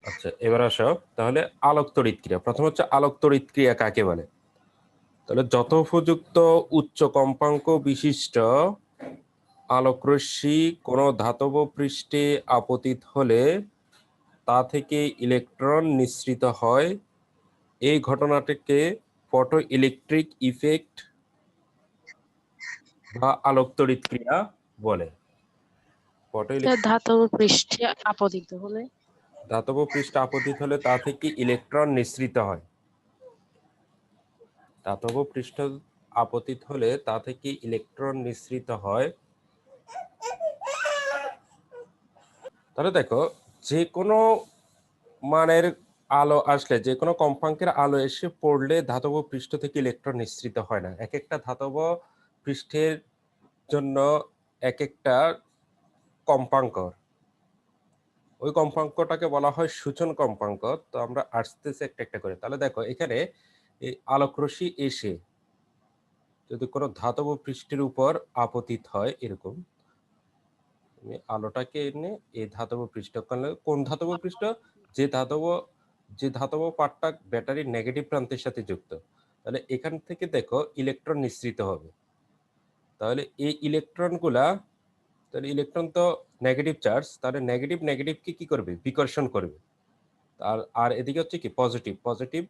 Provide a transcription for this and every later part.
আচ্ছা, এবার আসো তাহলে আলোক তড়িৎ ক্রিয়া। প্রথম হচ্ছে আলোক তড়িৎ ক্রিয়া কাকে বলে। তাহলে যথোপযুক্ত উচ্চ কম্পাঙ্ক বিশিষ্ট আলোকরশ্মি কোনো ধাতব পৃষ্ঠে আপতিত হলে তা থেকে ইলেকট্রন নিঃসৃত হয়। এই ঘটনাটিকে ফটো ইলেকট্রিক ইফেক্ট বা আলোক তড়িৎ ক্রিয়া বলে। ফটো ধাতব পৃষ্ঠে আপতিত হলে ধাতব পৃষ্ঠে আপতিত হলে তা থেকে ইলেকট্রন নিঃসৃত হয়। ধাতব পৃষ্ঠ আপতিত হলে তা থেকে ইলেকট্রন নিঃসৃত হয়। তাহলে দেখো, যে কোনো মানের আলো আসলে, যে কোনো কম্পাঙ্কের আলো এসে পড়লে ধাতব পৃষ্ঠ থেকে ইলেকট্রন নিঃসৃত হয় না। এক একটা ধাতব পৃষ্ঠের জন্য এক একটা কম্পাঙ্ক, ওই কম্পাঙ্কটাকে বলা হয় সূচন কম্পাঙ্ক। তো আমরা আসতেছি একটা একটা করে। তাহলে দেখো এখানে এই আলোকরশ্মি এসে যদি কোনো ধাতব পৃষ্ঠের উপর আপতিত হয়, এরকম আলোটাকে এনে এই ধাতব পৃষ্ঠ, কোন ধাতব পৃষ্ঠ, যে ধাতব যে ধাতব পার্টটা ব্যাটারির নেগেটিভ প্রান্তের সাথে যুক্ত, তাহলে এখান থেকে দেখো ইলেকট্রন নিঃসৃত হবে। তাহলে এই ইলেকট্রনগুলা, তাহলে ইলেকট্রন তো নেগেটিভ চার্জ, তাহলে নেগেটিভ নেগেটিভকে কি করবে, বিকর্ষণ করবে। আর আর এদিকে হচ্ছে কি পজিটিভ, পজিটিভ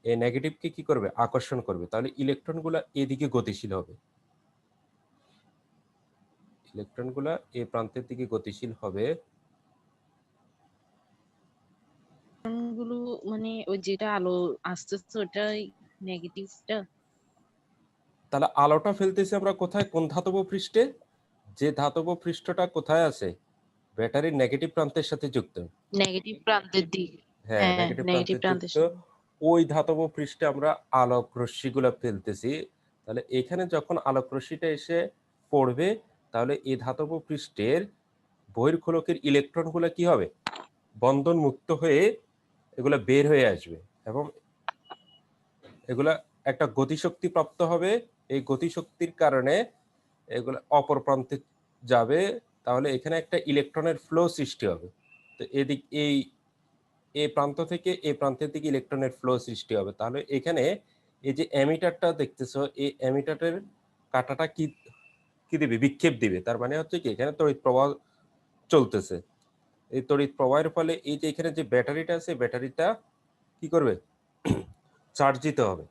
এই নেগেটিভকে কি করবে, আকর্ষণ করবে। তাহলে ইলেকট্রনগুলা এদিকে গতিশীল হবে, ইলেকট্রনগুলা এই প্রান্তের দিকে গতিশীল হবে। গুলো মানে ওই যেটা আলো আসতেছে ওটাই নেগেটিভটা। তাহলে আলোটা ফেলতেছি আমরা কোথায়, কোন ধাতব পৃষ্ঠে, যে ধাতব পৃষ্ঠটা কোথায় আছে, ব্যাটারির নেগেটিভ প্রান্তের সাথে যুক্ত। নেগেটিভ প্রান্তের দিকে। হ্যাঁ, হ্যাঁ, নেগেটিভ নেগেটিভ প্রান্তের প্রান্তের যুক্ত সাথে। ওই ধাতব পৃষ্ঠে আমরা আলোক রশ্মিগুলো ফেলতেছি। তাহলে এখানে যখন আলোক রশ্মিটা এসে পড়বে, তাহলে এই ধাতব পৃষ্ঠের বহির্খোলকের ইলেকট্রনগুলো কি হবে, বন্ধন মুক্ত হয়ে এগুলা বের হয়ে আসবে এবং এগুলা একটা গতিশক্তি প্রাপ্ত হবে। এই গতিশক্তির কারণে এগুলো অপর প্রান্তে যাবে। তাহলে এখানে একটা ইলেকট্রনের ফ্লো সৃষ্টি হবে। তো এদিক এই প্রান্ত থেকে এই প্রান্তের দিকে ইলেকট্রনের ফ্লো সৃষ্টি হবে। তাহলে এখানে এই যে অ্যামিটারটা দেখতেছো, এই অ্যামিটারের কাঁটাটা কি কি দিবে, বিক্ষেপ দিবে। তার মানে হচ্ছে কি এখানে তড়িৎ প্রবাহ চলতেছে। এই তড়িৎ প্রবাহের ফলে এই যে এখানে যে ব্যাটারিটা আছে, ব্যাটারিটা কি করবে, চার্জিত হবে।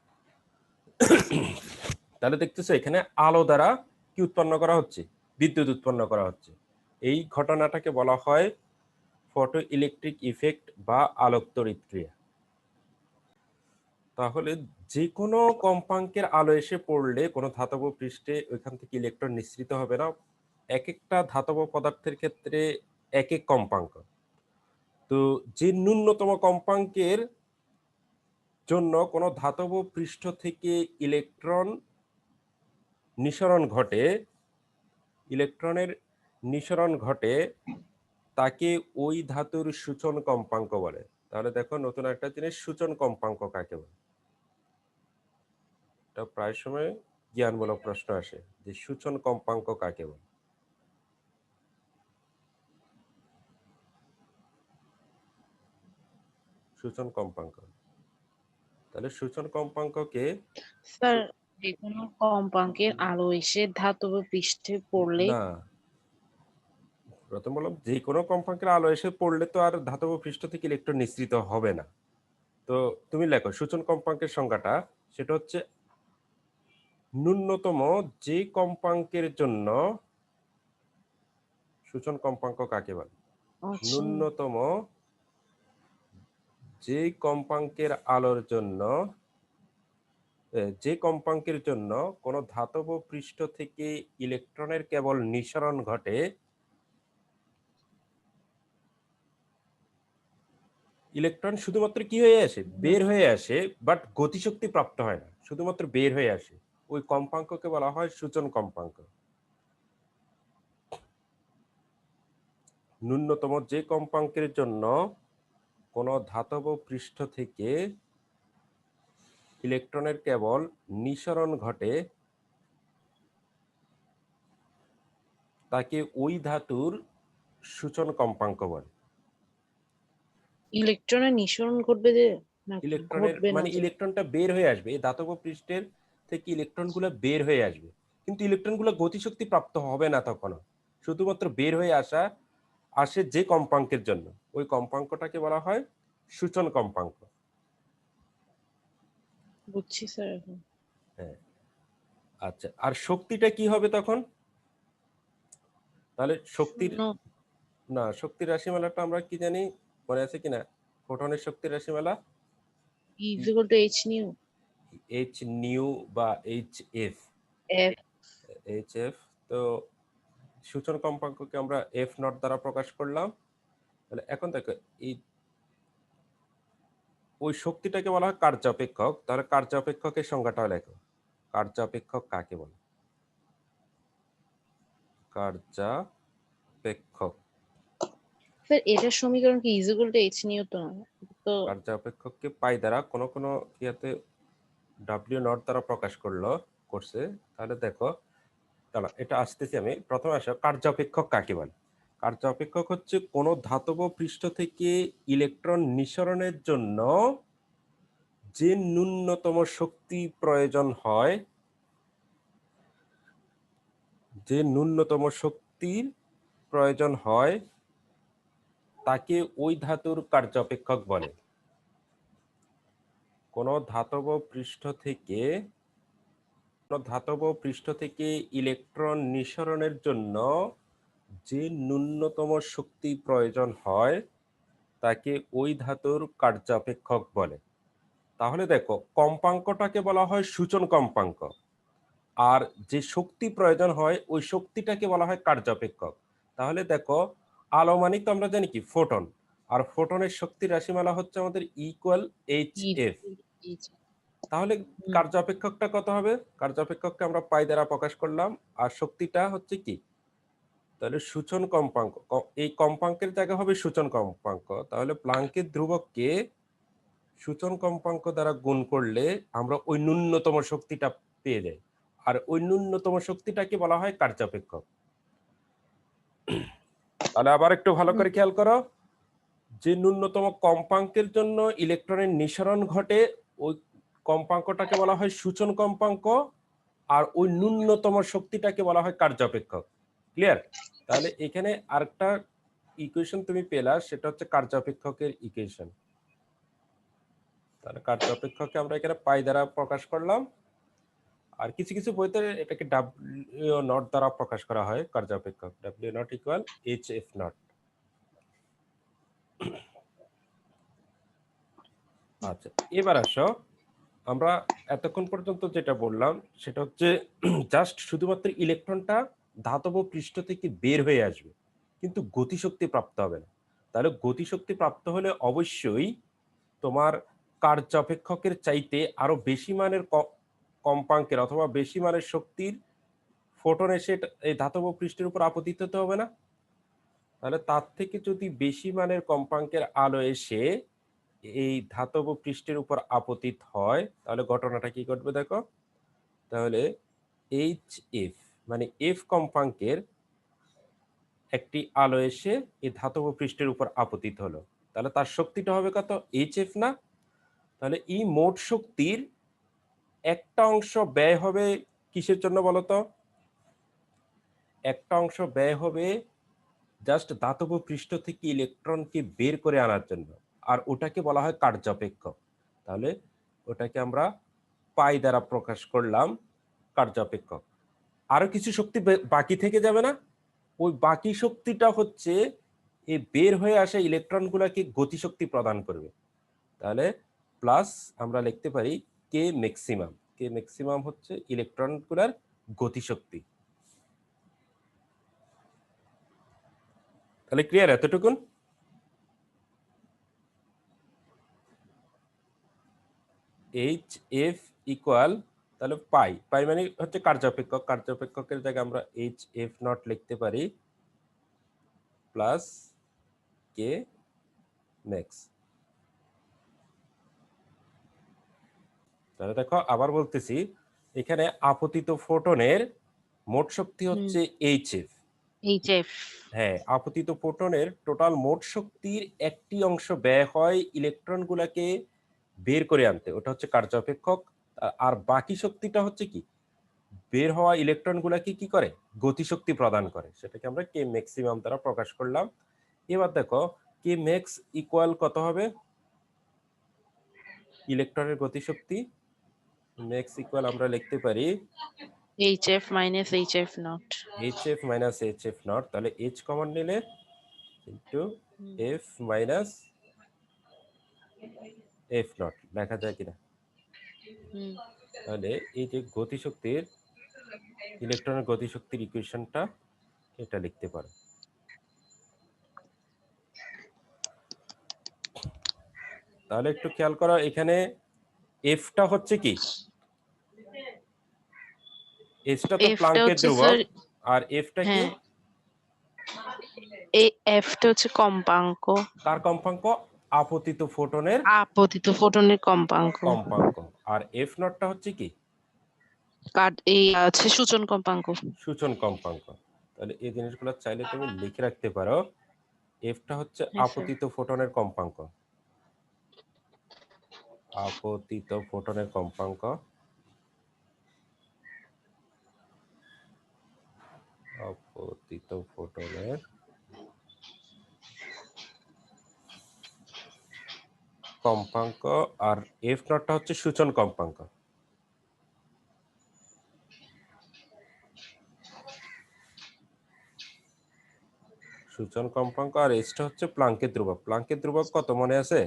তাহলে দেখতেছো এখানে আলো দ্বারা কি উৎপন্ন করা হচ্ছে, বিদ্যুৎ উৎপন্ন করা হচ্ছে। এই ঘটনাটাকে বলা হয় ফটো ইলেকট্রিক ইফেক্ট বা আলোক তড়িৎ ক্রিয়া। তাহলে যে কোনো কম্পাঙ্কের আলো এসে পড়লে কোনো ধাতব পৃষ্ঠে ওইখান থেকে ইলেকট্রন নিঃসৃত হবে না। এক একটা ধাতব পদার্থের ক্ষেত্রে এক এক কম্পাঙ্ক। তো যে ন্যূনতম কম্পাঙ্কের জন্য কোনো ধাতব পৃষ্ঠ থেকে ইলেকট্রন নিঃসরণ ঘটে, ইলেকট্রনের নিঃসরণ ঘটে, তাকে ওই ধাতুর সূচন কম্পাঙ্ক বলে। তাহলে দেখো নতুন একটা জিনিস, সূচন কম্পাঙ্ক কাকে বলে। এটা প্রায় সময় জ্ঞানমূলক প্রশ্ন আসে যে সূচন কম্পাঙ্ক কাকে বলে। সূচন কম্পাঙ্ক, তাহলে সূচন কম্পাঙ্ককে, স্যার, যে কোনো কম্পাঙ্কের আলো এসে ধাতব পৃষ্ঠে পড়লে। না, প্রথম বললাম যে কোনো কম্পাঙ্কের আলো এসে পড়লে তো আর ধাতব পৃষ্ঠ থেকে ইলেকট্রন নিঃসৃত হবে না। তো তুমি লেখো সূচন কম্পাঙ্কের সংজ্ঞাটা, সেটা হচ্ছে ন্যূনতম যে কম্পাঙ্কের জন্য, সূচন কম্পাঙ্ক কাকে বলে, আচ্ছা। ন্যূনতম যে কম্পাঙ্কের আলোর জন্য, যে কম্পাঙ্কের জন্য কোনো ধাতব পৃষ্ঠ থেকে ইলেকট্রনের কেবল নিঃসরণ ঘটে, ইলেকট্রন শুধুমাত্র কি হয়ে আসে, বের হয়ে আসে, বাট গতিশক্তি প্রাপ্ত হয় না, শুধুমাত্র বের হয়ে আসে, ওই কম্পাঙ্ককে বলা হয় সূচন কম্পাঙ্ক। ন্যূনতম যে কম্পাঙ্কের জন্য কোনো ধাতব পৃষ্ঠ থেকে ইলেকট্রনের কেবল নিঃসরণ ঘটে, তাকে ওই ধাতুর সূচন কম্পাঙ্ক বলে। ইলেকট্রনের নিঃসরণ ঘটবে যে নাকি ইলেকট্রনের ঘটবে না মানে যে? ইলেকট্রনটা বের হয়ে আসবে, এই ধাতব পৃষ্ঠের থেকে ইলেকট্রনগুলো বের হয়ে আসবে, কিন্তু ইলেকট্রনগুলো গতিশক্তি প্রাপ্ত হবে না তখনও, শুধুমাত্র বের হয়ে আসে যে কম্পাঙ্কের জন্য, ওই কম্পাঙ্কটাকে বলা হয় সূচন কম্পাঙ্ক। বুঝছি স্যার এখন। হ্যাঁ, আচ্ছা, আর শক্তিটা কি হবে তখন? তাহলে শক্তির, শূন্য না, শক্তির রাশিমালাটা আমরা কি জানি, মনে আছে কিনা? ফোটনের শক্তির রাশিমালা E is equal to h nu h nu বা h f. f h f, তো সূচন কম্পাঙ্ককে আমরা এফ নট দ্বারা প্রকাশ করলাম। তাহলে এখন দেখো, এই ওই শক্তিটাকে বলা হয় কার্য অপেক্ষক। তাহলে কার্য অপেক্ষকের সংজ্ঞাটা লেখো। কার্য অপেক্ষক কাকে বলে? কার্যাপেক্ষক। স্যার এটার সমীকরণ কি is equal to h nu তো না? তো কার্যাপেক্ষককে পাই দ্বারা কোনো কোনো ইয়াতে ডাব্লিউ নট দ্বারা প্রকাশ করছে। তাহলে দেখো, দাঁড়া, এটা আসতেছি আমি। প্রথমে আসো, কার্যাপেক্ষক কাকে বলে? কার্যাপেক্ষক হচ্ছে কোনো ধাতব পৃষ্ঠ থেকে ইলেকট্রন নিঃসরণের জন্য যে ন্যূনতম শক্তি প্রয়োজন হয়, যে ন্যূনতম শক্তির প্রয়োজন হয় তাকে ওই ধাতুর কার্যাপেক্ষক বলে। কোনো ধাতব পৃষ্ঠ থেকে ইলেকট্রন নিঃসরণের জন্য যে ন্যূনতম শক্তি প্রয়োজন হয় তাকে ওই ধাতুর কার্যাপেক্ষক বলে। তাহলে দেখো, কম্পাঙ্কটাকে বলা হয় সূচন কম্পাঙ্ক, আর যে শক্তি প্রয়োজন হয় ওই শক্তিটাকে বলা হয় কার্যাপেক্ষক। তাহলে দেখো, আলো মানে তো আমরা জানি কি ফোটন, আর ফোটনের শক্তির রাশিমালা হচ্ছে আমাদের ইকুয়াল এইচ E এফ। তাহলে হুম, কার্যাপেক্ষকটা কত হবে? কার্যাপেক্ষককে আমরা পাই দ্বারা প্রকাশ করলাম, আর শক্তিটা হচ্ছে কি? তাহলে সূচন কম্পাঙ্ক, এই কম্পাঙ্কের জায়গা হবে সূচন কম্পাঙ্ক। তাহলে প্লাঙ্কের ধ্রুবককে সূচন কম্পাঙ্ক দ্বারা গুণ করলে আমরা ওই ন্যূনতম শক্তিটা পেয়ে যাই, আর ওই ন্যূনতম শক্তিটাকে বলা হয় কার্যাপেক্ষক। তাহলে আবার একটু ভালো হুম, করে খেয়াল করো, যে ন্যূনতম কম্পাঙ্কের জন্য ইলেকট্রনের নিঃসরণ ঘটে ওই কম্পাঙ্কটাকে বলা হয় সূচন কম্পাঙ্ক, আর ওই ন্যূনতম শক্তিটাকে বলা হয় কার্যাপেক্ষক। ক্লিয়ার? তাহলে এখানে আরেকটা ইকুয়েশন তুমি পেলা, সেটা হচ্ছে কার্যাপেক্ষকের ইকুয়েশন। তাহলে কার্যাপেক্ষককে আমরা এখানে পাই দ্বারা প্রকাশ করলাম, আর কিছু কিছু বইতে এটাকে ডাব্লিউ নট দ্বারা প্রকাশ করা হয় কার্যাপেক্ষক। ডাব্লিউ naught equal h F naught. আচ্ছা, এবার আসো, আমরা এতক্ষণ পর্যন্ত যেটা বললাম সেটা হচ্ছে জাস্ট শুধুমাত্র ইলেকট্রনটা ধাতব পৃষ্ঠ থেকে বের হয়ে আসবে, কিন্তু গতিশক্তি প্রাপ্ত হবে না। তাহলে গতিশক্তি প্রাপ্ত হলে অবশ্যই তোমার কার্য অপেক্ষকের চাইতে আরো বেশি মানের কম্পাঙ্কের অথবা বেশি মানের শক্তির ফোটন এসে এই ধাতব পৃষ্ঠের উপর আপতিত হতে হবে না? তাহলে তার থেকে যদি বেশি মানের কম্পাঙ্কের আলো এসে এই ধাতব পৃষ্ঠের উপর আপতিত হয়, তাহলে ঘটনাটা কি ঘটবে দেখো। তাহলে এইচ এফ মানে এফ কম্পাঙ্কের একটি আলো এসে এই ধাতব পৃষ্ঠের উপর আপতিত হলো, তাহলে তার শক্তিটা হবে কত? এইচ এফ না? তাহলে এই মোট শক্তির একটা অংশ ব্যয় হবে কিসের জন্য বলতো? একটা অংশ ব্যয় হবে জাস্ট ধাতব পৃষ্ঠ থেকে ইলেকট্রনকে বের করে আনার জন্য, আর ওটাকে বলা হয় কার্যাপেক্ষক। তাহলে ওটাকে আমরা পাই দ্বারা প্রকাশ করলাম কার্যাপেক্ষক। আরো কিছু শক্তি বাকি থেকে যাবে না? ওই বাকি শক্তিটা হচ্ছে এই বের হয়ে আসা ইলেকট্রনগুলোকে গতিশক্তি প্রদান করবে। তাহলে প্লাস আমরা লিখতে পারি কে ম্যাক্সিমাম। কে ম্যাক্সিমাম হচ্ছে ইলেকট্রনগুলোর গতিশক্তি। তাহলে ক্লিয়ার এতটুকুন? এইচ এফ ইকুয়াল, তাহলে পাই, পাই মানে হচ্ছে কার্যাপেক্ষক, কার্যাপেক্ষকের জায়গায় আমরা এইচ এফ নট লিখতে পারি প্লাস কে ম্যাক্স। তাহলে দেখো, আবার বলতেছি, এখানে আপতিত ফোটনের মোট শক্তি হুম, হচ্ছে এইচ এফ, HF হ্যাঁ, আপতিত ফোটনের টোটাল মোট শক্তির একটি অংশ ব্যয় হয় ইলেকট্রনগুলাকে বের করে আনতে, ওটা হচ্ছে কার্য অপেক্ষক। আর বাকি শক্তিটা হচ্ছে কি, বের হওয়া ইলেকট্রনগুলাকে কি করে, গতিশক্তি প্রদান করে, সেটাকে আমরা কে ম্যাক্সিমাম দ্বারা প্রকাশ করলাম। এবার দেখো কে ম্যাক্স ইকুয়াল কত হবে, ইলেকট্রনের গতিশক্তি ম্যাক্স ইকুয়াল আমরা লিখতে পারি HF minus HF naught hf minus hf not, তাহলে h কমন নিলে into f minus f not লেখা যায় কিনা। তাহলে এই যে গতিশক্তির, ইলেকট্রনের গতিশক্তির ইকুয়েশনটা এটা লিখতে পারো। তাহলে একটু খেয়াল করো, এখানে এফটা হচ্ছে কি, এসটা তো F টা প্লাঙ্কের হচ্ছে ধ্রুবক, স্যার, আর এফটা কি, হ্যাঁ এই F টা হচ্ছে কম্পাঙ্ক, কার কম্পাঙ্ক, আপতিত ফোটনের আপতিত ফোটনের কম্পাঙ্ক, কম্পাঙ্ক। আর এফ নটটা হচ্ছে কি, এই আছে সূচন কম্পাঙ্ক। সূচন কম্পাঙ্ক। তাহলে এই জিনিসগুলো চাইলে তুমি লিখে রাখতে পারো, এফটা হচ্ছে হ্যাঁ স্যার। আপতিত ফোটনের কম্পাঙ্ক, আপতিত ফোটনের কম্পাঙ্ক, আপতিত ফোটনের কম্পাঙ্ক। আর এফ নটটা হচ্ছে সূচন কম্পাঙ্ক। সূচন কম্পাঙ্ক। আর এসটা হচ্ছে প্লাঙ্কের ধ্রুবক। প্লাঙ্কের ধ্রুবক কত মনে আছে?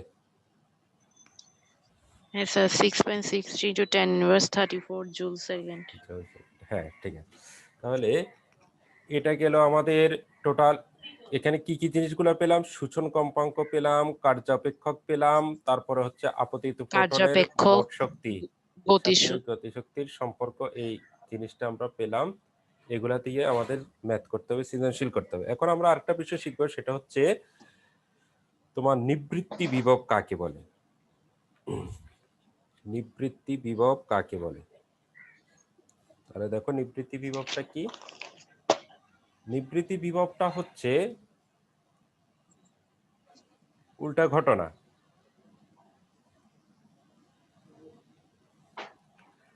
হ্যাঁ স্যার, 6.63 × 10⁻34 জুল সেকেন্ড। হ্যাঁ ঠিক আছে। তাহলে এটা গেল আমাদের টোটাল। এখানে কি কি জিনিসগুলো পেলাম, সূচন কম্পাঙ্ক পেলাম, কার্যাপেক্ষক পেলাম, তারপরে হচ্ছে আপতিত ফোটনের কার্যাপেক্ষক, মোট শক্তি গতিশ সাথে গতিশক্তির সম্পর্ক, এই জিনিসটা আমরা পেলাম। এগুলা দিয়ে আমাদের ম্যাথ করতে হবে, সৃজনশীল করতে হবে। এখন আমরা আরেকটা বিষয় শিখবো, সেটা হচ্ছে তোমার নিবৃত্তি বিভব কাকে বলে। নিবৃত্তি বিভব কাকে বলে, তাহলে দেখো নিবৃত্তি বিভবটা কি। নিবৃত্তি বিভবটা হচ্ছে উল্টা ঘটনা।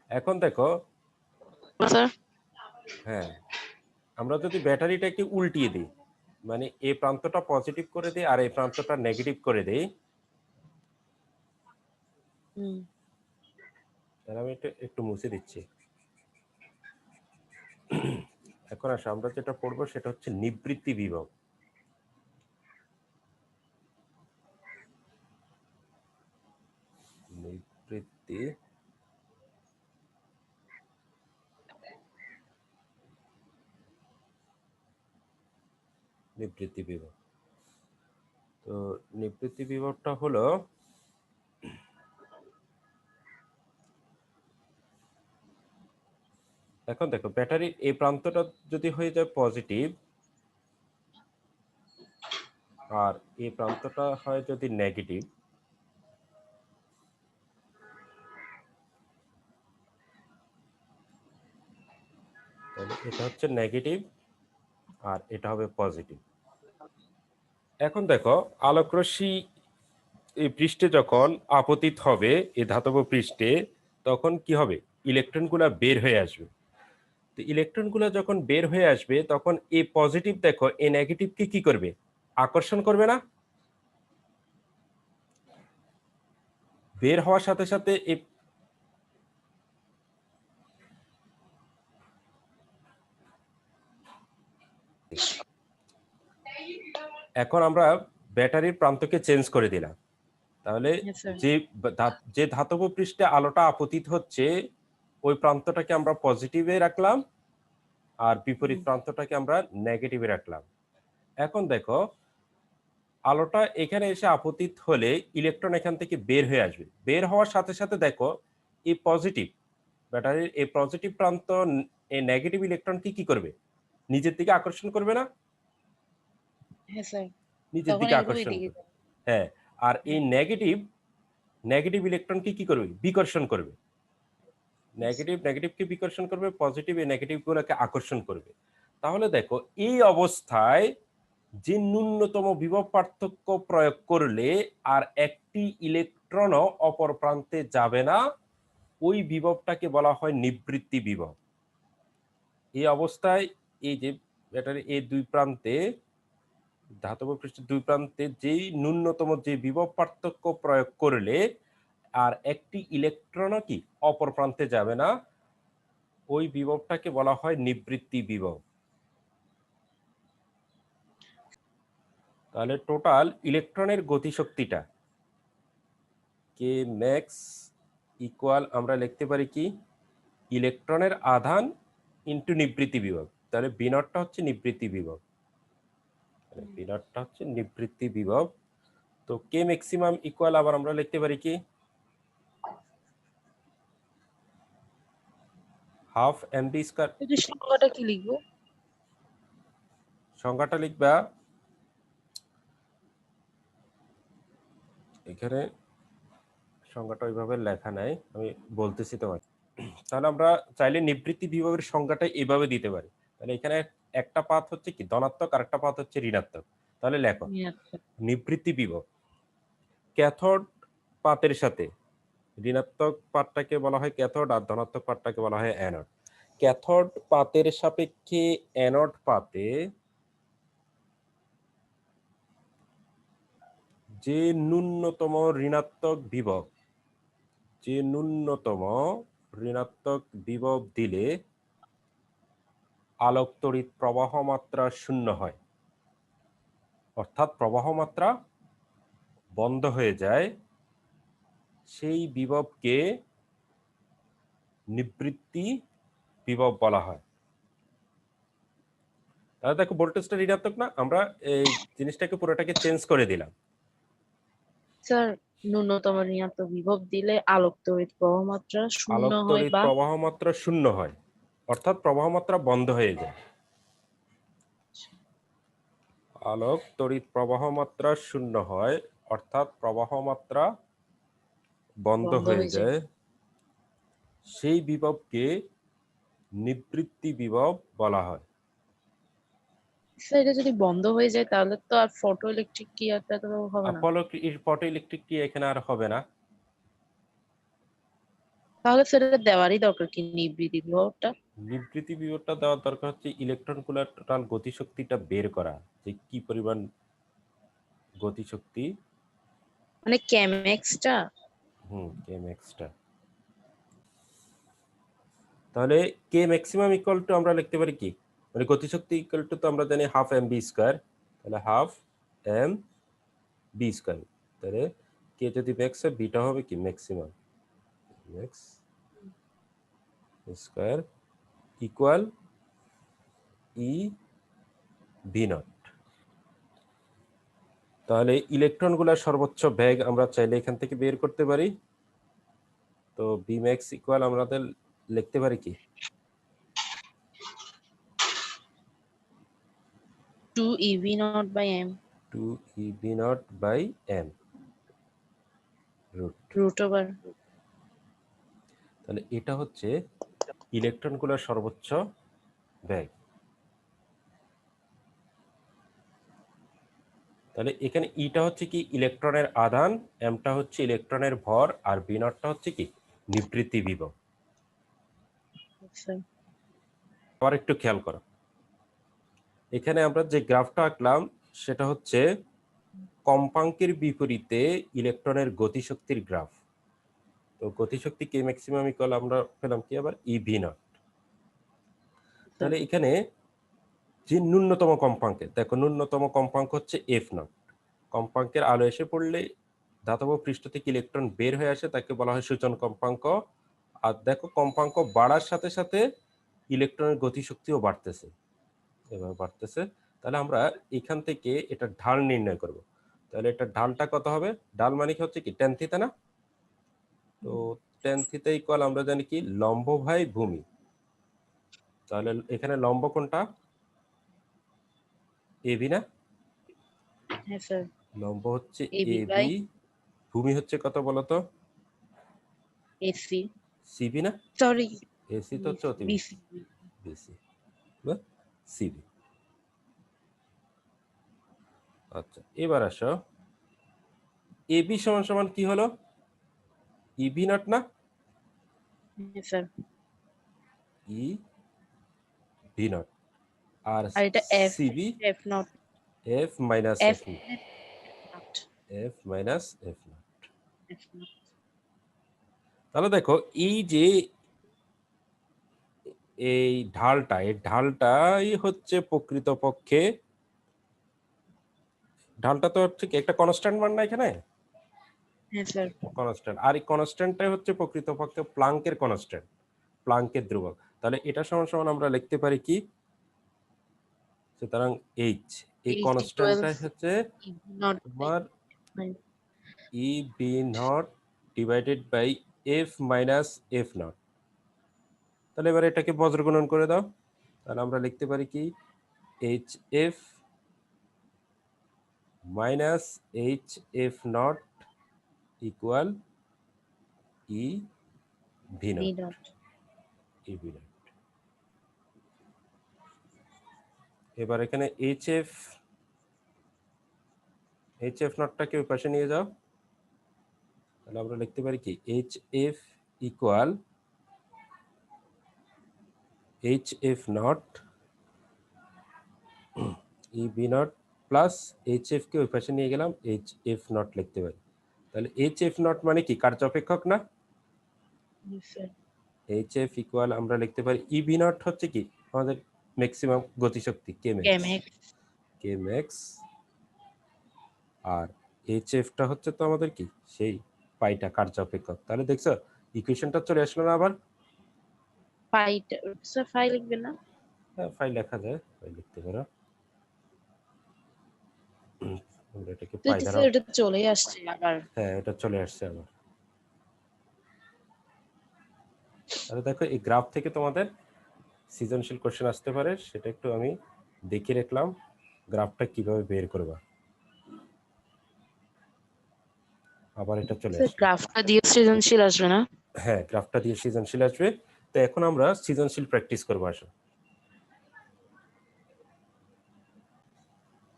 এখন দেখো, স্যার। হ্যাঁ, আমরা যদি ব্যাটারিটাকে উল্টিয়ে দিই, মানে এই প্রান্তটা পজিটিভ করে দিই আর এই প্রান্তটা নেগেটিভ করে দিই, তাহলে আমি এটা একটু মুছে দিচ্ছি। এখন আসো, আমরা যেটা পড়বো সেটা হচ্ছে নিবৃত্তি বিভব। নিবৃত্তি নিবৃত্তি বিভব। তো নিবৃত্তি বিভবটা হলো, এখন দেখো ব্যাটারির এই প্রান্তটা যদি হয়ে যায় পজিটিভ আর এই প্রান্তটা হয় যদি নেগেটিভ, তাহলে এটা হচ্ছে নেগেটিভ আর এটা হবে পজিটিভ। এখন দেখো আলোকরশ্মি এই পৃষ্ঠে যখন আপতিত হবে এই ধাতব পৃষ্ঠে, তখন কি হবে, ইলেকট্রনগুলো বের হয়ে আসবে। তো ইলেকট্রনগুলো যখন বের হয়ে আসবে, তখন এই পজিটিভ দেখো এই নেগেটিভকে কি করবে, আকর্ষণ করবে না। বের হওয়ার সাথে সাথে এই, এখন আমরা ব্যাটারির প্রান্তকে চেঞ্জ করে দিলাম। তাহলে যে যে ধাতব পৃষ্ঠে আলোটা আপতিত হচ্ছে ওই প্রান্তটাকে আমরা পজিটিভে রাখলাম আর বিপরীত প্রান্তটাকে আমরা নেগেটিভে রাখলাম। এখন দেখো আলোটা এখানে এসে আপতিত হলে ইলেকট্রন এখান থেকে বের হয়ে আসবে। বের হওয়ার সাথে সাথে দেখো এই পজিটিভ, ব্যাটারির এই পজিটিভ প্রান্ত এই নেগেটিভ ইলেকট্রনকে কি করবে, নিজের দিকে আকর্ষণ করবে না, হ্যাঁ স্যার, নিজের তখন দিকে এগুলো আকর্ষণ এদিকে করবে। হ্যাঁ, আর এই নেগেটিভ নেগেটিভ ইলেকট্রনকে কি করবে, বিকর্ষণ করবে। নেগেটিভ নেগেটিভকে বিকর্ষণ করবে, পজিটিভ এই নেগেটিভ গুলোকে আকর্ষণ করবে। তাহলে দেখো এই অবস্থায় যে ন্যূনতম বিভব পার্থক্য প্রয়োগ করলে আর একটি ইলেকট্রনও অপর প্রান্তে যাবে না, ওই বিভবটাকে বলা হয় নিবৃত্তি বিভব। এই অবস্থায় এই যে ব্যাটারি এই দুই প্রান্তে, ধাতব পৃষ্ঠের দুই প্রান্তে যেই ন্যূনতম যে বিভব পার্থক্য প্রয়োগ করলে আর একটি ইলেকট্রনও কি অপর প্রান্তে যাবে না, ওই বিভবটাকে বলা হয় নিবৃত্তি বিভব। তাহলে টোটাল ইলেকট্রনের গতিশক্তিটা কে ম্যাক্স ইকুয়াল আমরা লিখতে পারি কি ইলেকট্রনের আধান ইন্টু নিবৃত্তি বিভব। তাহলে বি নটটা হচ্ছে নিবৃত্তি বিভব, বি নটটা হচ্ছে নিবৃত্তি বিভব। তো কে ম্যাক্সিমাম ইকুয়াল আবার আমরা লিখতে পারি কি হাফ এম বি স্কয়ার। এই সংখ্যাটা কি লিখবো? সংখ্যাটা লিখবা এখানে, সংখ্যাটা ওইভাবে লেখা নাই, আমি বলতেছি তোমাকে। তাহলে আমরা চাইলে নিবৃত্তি বিভবের সংখ্যাটা এভাবে দিতে পারি। তাহলে এখানে একটা পাত হচ্ছে কি ধনাত্মক আর একটা পাত হচ্ছে ঋণাত্মক। তাহলে লেখো আচ্ছা, নিবৃত্তি বিভব ক্যাথোড পাতের সাথে ঋণাত্মক পাতটাকে বলা হয় ক্যাথোড আর ধনাত্মক পাতটাকে বলা হয় অ্যানোড। ক্যাথোড পাতের সাপেক্ষে অ্যানোড পাতে যে ন্যূনতম ঋণাত্মক বিভব, যে ন্যূনতম ঋণাত্মক বিভব দিলে আলোক তড়িৎ প্রবাহ মাত্রা শূন্য হয়, অর্থাৎ প্রবাহ মাত্রা বন্ধ হয়ে যায়, সেই বিভবকে নিবৃত্তি বিভব বলা হয়। তাহলে দেখো ভোল্টেজটা ঋণাত্মক না, আমরা এই জিনিসটাকে পুরোটাকে চেঞ্জ করে দিলাম। স্যার ন্যূনতম ঋণাত্মক বিভব দিলে আলোক তড়িৎ প্রবাহ মাত্রা শূন্য আলোক হয় তড়িৎ বা প্রবাহ মাত্রা শূন্য হয়, অর্থাৎ প্রবাহ মাত্রা বন্ধ হয়ে যায়। আলোক তড়িৎ প্রবাহ মাত্রা শূন্য হয়, অর্থাৎ প্রবাহ মাত্রা বন্ধ হয়ে যায়, সেই বিভবকে নিবৃত্তি বিভব বলা হয়। স্যার এটা যদি বন্ধ হয়ে যায় তাহলে তো আর ফটো ইলেকট্রিক ক্রিয়াটা তো হবে না। ফটো ইলেকট্রিক ক্রিয়া এখানে আর হবে না। তাহলে স্যার এটা দেওয়ারই দরকার কি নিবৃত্তি বিভবটা? নিবৃত্তি বিভবটা দেওয়ার দরকার হচ্ছে ইলেকট্রনগুলোর টোটাল গতিশক্তিটা বের করা, যে কি পরিমাণ গতিশক্তি। মানে ক্যামেক্সটা। কে ম্যাক্সটা, তাহলে কে ম্যাক্সিমাম ইকুয়াল টু আমরা লিখতে পারি কি মানে গতিশক্তি ইকুয়াল টু তো আমরা জানি হাফ এম বি স্কয়ার। তাহলে হাফ এম বি স্কয়ার, তাহলে কে যদি ম্যাক্স হয় বিটা হবে কি maximum, max square equal e V naught. তাহলে ইলেকট্রনগুলোর সর্বোচ্চ বেগ আমরা চাইলে এখান থেকে বের করতে পারি। তো বি ম্যাক্স ইকুয়াল আমাদের লিখতে পারি কি 2 ev0/m 2 E V naught by M root. √/। তাহলে এটা হচ্ছে ইলেকট্রনগুলোর সর্বোচ্চ বেগ। তাহলে এখানে ইটা হচ্ছে কি ইলেকট্রনের আধান, এমটা হচ্ছে ইলেকট্রনের ভর, আর বি নটটা হচ্ছে কি নিবৃত্তি বিভব। আচ্ছা আবার একটু খেয়াল করো, এখানে আমরা যে গ্রাফটা আঁকলাম সেটা হচ্ছে কম্পাঙ্কের বিপরীতে ইলেকট্রনের গতিশক্তির গ্রাফ। তো গতিশক্তি কে ম্যাক্সিমাম ইকুয়াল আমরা পেলাম কি আবার ই ভি নট। তাহলে এখানে যে ন্যূনতম কম্পাঙ্কে দেখো, ন্যূনতম কম্পাঙ্ক হচ্ছে এফ নট। কম্পাঙ্কের আলো এসে পড়লে ধাতব পৃষ্ঠ থেকে ইলেকট্রন বের হয়ে আসে, তাকে বলা হয় সূচন কম্পাঙ্ক। আর দেখো কম্পাঙ্ক বাড়ার সাথে সাথে ইলেকট্রনের গতিশক্তিও বাড়তেছে, এভাবে বাড়তেছে। তাহলে আমরা এখান থেকে এটা ঢাল নির্ণয় করব। তাহলে এটা ঢালটা কত হবে, ঢাল মানে কি হচ্ছে কি ট্যান থিটা না। তো ট্যান থিটা ইকুয়াল আমরা জানি কি লম্ব বাই ভূমি। তাহলে এখানে লম্ব কোনটা, এবি না, হ্যাঁ স্যার লম্ব হচ্ছে এবি, ab/ac। ভূমি হচ্ছে কত বলতো সিবি না, সরি এসি তো হচ্ছে অতিবেশী bc। বিসি। সিবি। আচ্ছা, এবার আসো এবি সমান সমান কি হলো? ইভি নট না? হ্যাঁ স্যার। E V naught. আর আর এটা এফ সিবি f naught f minus f f naught f minus F naught. F naught. তাহলে দেখো এই যে এই ঢালটা, এই ঢালটাই হচ্ছে প্রকৃতপক্ষে, ঢালটা তো হচ্ছে কি একটা কনস্ট্যান্ট মান না এখানে? হ্যাঁ স্যার। কনস্ট্যান্ট। আর এই কনস্ট্যান্টটাই হচ্ছে প্রকৃতপক্ষে প্লাঙ্কের কনস্ট্যান্ট, প্লাঙ্কের ধ্রুবক। তাহলে এটা সমান সমান আমরা লিখতে পারি কি? সুতরাং এইচ, এই এইচ ইকুয়ালস কনস্ট্যান্টটাই হচ্ছে ইভি নট বাই তোমার E B naught divided by F minus F naught. তাহলে এবার এটাকে বজ্রগুণন করে দাও। তাহলে আমরা লিখতে পারি কি? H F minus H F not equal e V V naught. Not. E V naught. এবার এখানে এইচ এফ নটটাকে ওই পাশে নিয়ে যাও। তাহলে আমরা লিখতে পারি কি? H f equal h F naught e V naught plus h f কে ওই পাশে নিয়ে গেলাম, এইচ এফ নট লিখতে পারি। তাহলে এইচ এফ নট মানে কি? কার্য অপেক্ষক না? স্যার। এইচ এফ ইকুয়াল আমরা লিখতে পারি ই ভি নট হচ্ছে কি আমাদের ম্যাক্সিমাম গতিশক্তি k max, k max. K max. আর এইচ এফটা হচ্ছে তো আমাদের কি সেই পাইটা, কার্য অপেক্ষক। তাহলে দেখছো ইকুয়েশনটা চলে আসলো না আবার? ফাইটা স্যার ফাই লিখবেন না? হ্যাঁ, ফাই লেখা যায়, ফাই লিখতে পারো। আমরা এটাকে তো পাই এটা দ্বারা, স্যার এটা চলেই আসছে আবার। হ্যাঁ এটা চলে আসছে আবার। তাহলে দেখো এই গ্রাফ থেকে তোমাদের সৃজনশীল কোশ্চেন আসতে পারে, সেটা একটু আমি দেখিয়ে রাখলাম গ্রাফটা কিভাবে বের করবা। আবার এটা চলে স্যার আসলো। গ্রাফটা দিয়ে সৃজনশীল আসবে না? হ্যাঁ, গ্রাফটা দিয়ে সৃজনশীল আসবে। তো এখন আমরা সৃজনশীল প্র্যাকটিস করবো, আসো।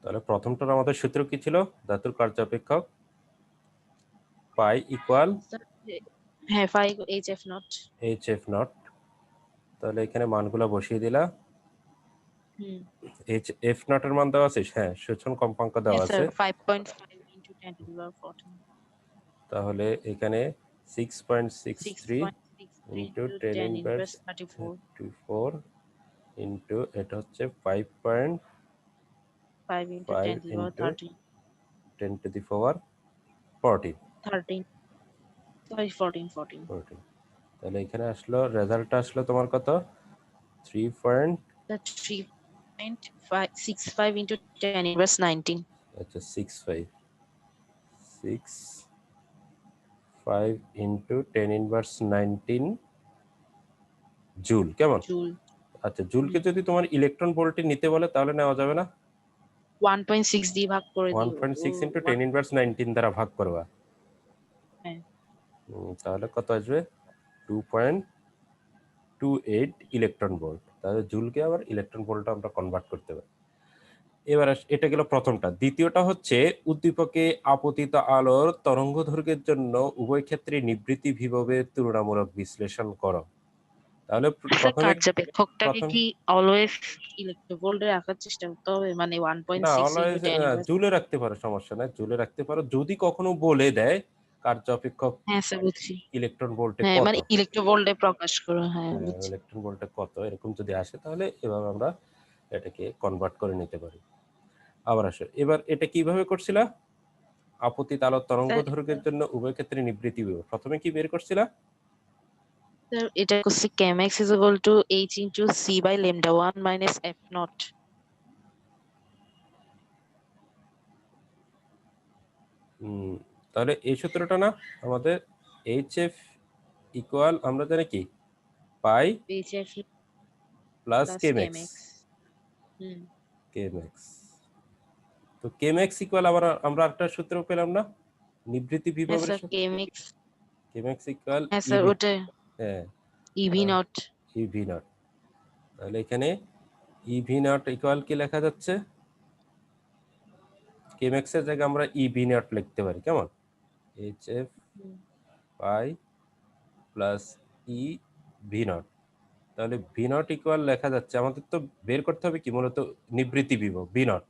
তাহলে প্রথমটার আমাদের সূত্র কি ছিল? ধাতুর কার্য অপেক্ষক পাই ইকুয়াল হ্যাঁ phi H F naught. H F naught. তাহলে এখানে মানগুলো বসিয়ে দিলা। হুম। এইচ এফ নট এর মান দেওয়া আছে, হ্যাঁ শোষণ কম্পাঙ্ক হ্যাঁ দেওয়া স্যার আছে। 5.5 into 10 to the power 14। তাহলে এখানে 6.63 6.63 into into 10 10 inverse inverse 34। 24 into এটা হচ্ছে 5.5 5 into 10 to the power into 13। 10 to the power 14। 13 sorry 14 14। 14। তাহলে এখানে আসলো, রেজাল্টটা আসলো তোমার কত? 3. The 3.565 into 10 inverse 19। আচ্ছা 6.5 ইন্টু 10 ইনভার্স 19 জুল। কেমন? জুল। আচ্ছা, জুলকে যদি তোমার ইলেকট্রন ভোল্টে নিতে বলে তাহলে নেওয়া যাবে না? 1.6 দিয়ে ভাগ করে দিও। 1.6 ইন্টু 10 ইনভার্স 19 দ্বারা ভাগ করবা। হ্যাঁ তাহলে কত আসবে? 2.28 ইলেকট্রন ভোল্ট। তাহলে জুলকে আবার ইলেকট্রন ভোল্টে আমরা কনভার্ট করতে পারি। এবার এটা গেল প্রথমটা। দ্বিতীয়টা হচ্ছে উদ্দীপকে আপতিত আলোর তরঙ্গদৈর্ঘ্যের জন্য উভয় ক্ষেত্রে নিবৃত্তি বিভবের তুলনামূলক বিশ্লেষণ করো। তাহলে স্যার প্রথমে কার্যবেক্ষকটাকে প্রথম কি অলওয়েজ ইলেকট্রোভোল্টে রাখার চেষ্টা করতে হবে, মানে না 1.6 into অলওয়েজ 10 inverse? জুলে রাখতে পারো, সমস্যা নাই, জুলে রাখতে পারো। যদি কখনো বলে দেয় কার্য অপেক্ষক হ্যাঁ স্যার বুঝছি। ইলেকট্রন ভোল্টে হ্যাঁ কত, মানে ইলেকট্রোভোল্টে প্রকাশ করো, হ্যাঁ বুঝছি। ইলেকট্রন ভোল্টে কত এরকম যদি আসে তাহলে এভাবে আমরা এটাকে কনভার্ট করে নিতে পারি। আবার আসো, এবার এটা কিভাবে করছিলা? আপতিত আলোর তরঙ্গ স্যার দৈর্ঘ্যের জন্য উভয় ক্ষেত্রে নিবৃত্তি বিভব। প্রথমে কি বের করছিলা? স্যার এটা করছি kmx is equal to h into c by lambda 1 minus f naught। তাহলে এই সূত্রটা না আমাদের এইচ এফ ইকুয়াল আমরা জানি কি phi hf plus plus k max, kmx। হুম। K max. তো কে ম্যাক্স ইকুয়াল আবার আমরা একটা সূত্র পেলাম না নিবৃত্তি হ্যাঁ বিভবের স্যার সাথে? kmx। কে ম্যাক্স ইকুয়াল হ্যাঁ স্যার ইভি, ওটা হ্যাঁ ev naught। EV not. তাহলে এখানে ই ভি নট ইকুয়াল কি লেখা যাচ্ছে? কেএমএক্স এর জায়গায় আমরা ই ভি নট লিখতে পারি, কেমন? এইচ এফ পাই প্লাস ই ভি নট। তাহলে ভি নট ইকুয়াল লেখা যাচ্ছে, আমাদের তো বের করতে হবে কি মূলত নিবৃত্তি বিভব ভি নট।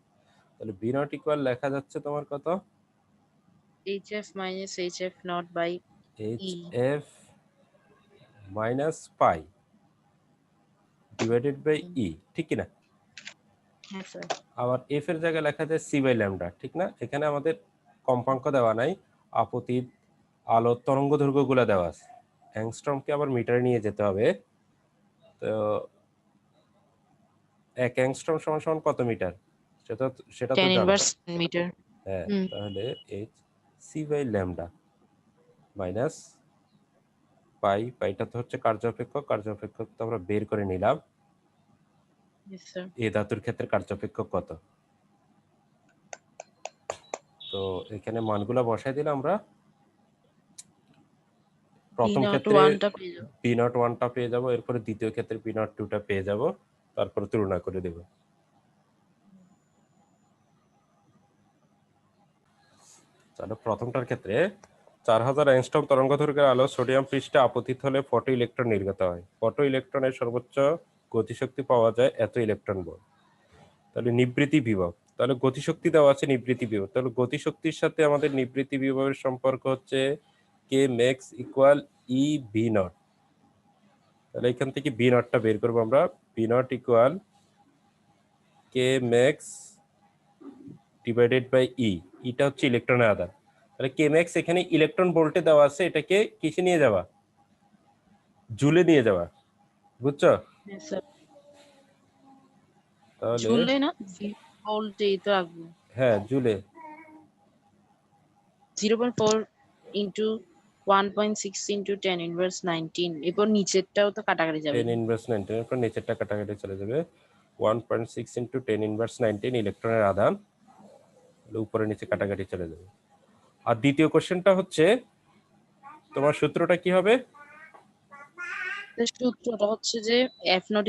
তাহলে ভি নট ইকুয়াল লেখা যাচ্ছে তোমার কত? HF minus HF naught by h E. F minus phi divided by e, ঠিক কিনা? হ্যাঁ স্যার। আবার এফ এর জায়গায় লেখা যায় সি বাই ল্যামডা, ঠিক না? এখানে আমাদের কম্পাঙ্ক দেওয়া নাই, আপতিত আলোর তরঙ্গ দৈর্ঘ্যগুলো দেওয়া আছে। অ্যাংস্ট্রমকে আবার মিটারে নিয়ে যেতে হবে। তো 1 অ্যাংস্ট্রম সমান সমান কত মিটার? সেটা সেটা তো tan জানো। inverse meter. হ্যাঁ, হুম। তাহলে h c by lambda minus phi, পাইটা তো হচ্ছে কার্যাপেক্ষক, কার্যাপেক্ষক তো আমরা বের করে নিলাম। Yes sir. এ ধাতুর ক্ষেত্রে কার্যাপেক্ষক কত? তো এখানে মানগুলা বসাই দিলাম আমরা। প্রথম P0 ক্ষেত্রে 1 টা পেয়ে যাবো। পি নট ওয়ানটা পেয়ে যাব, এরপরে দ্বিতীয় ক্ষেত্রে পি নট টুটা পেয়ে যাব, তারপরে তুলনা করে দেব। তাহলে প্রথমটার ক্ষেত্রে 4000 অ্যাংস্ট্রম তরঙ্গ দৈর্ঘ্যের আলো সোডিয়াম পৃষ্ঠে আপতিত হলে ফটো ইলেকট্রন নির্গত হয়। ফটো ইলেকট্রনের সর্বোচ্চ গতিশক্তি পাওয়া যায় এত ইলেকট্রন ভোল্ট। তাহলে নিবৃত্তি বিভব, তাহলে গতিশক্তি দেওয়া আছে, নিবৃত্তি বিভব, তাহলে গতিশক্তির সাথে আমাদের নিবৃত্তি বিভবের সম্পর্ক হচ্ছে k max equal e V naught. তাহলে এখান থেকে বি নটটা বের করবো আমরা। V naught equal k max divided by e, ইটা হচ্ছে ইলেকট্রনের আধার। তাহলে কে ম্যাক্স এখানে ইলেকট্রন ভোল্টে দেওয়া আছে, এটাকে কিসে নিয়ে যাওয়া? জুলে নিয়ে যাওয়া, বুঝছো? Yes sir. তাহলে ঝুললে না ভোল্ট এই তো রাখবো। হ্যাঁ, জুলে 0.4 into 1.6 into 10 inverse 19. এরপর নিচেরটাও তো কাটাকাটি যাবে। 10 ইনভার্স 19 এর পর নিচেরটা কাটাকাটি চলে যাবে। 1.6 ইন্টু 10 ইনভার্স 19 ইলেকট্রনের আধান, উপরে নিচে কাটাকাটি চলে যাবে। আর দ্বিতীয় কোশ্চেনটা হচ্ছে, তোমার সূত্রটা কি হবে? সূত্রটা হচ্ছে যে F naught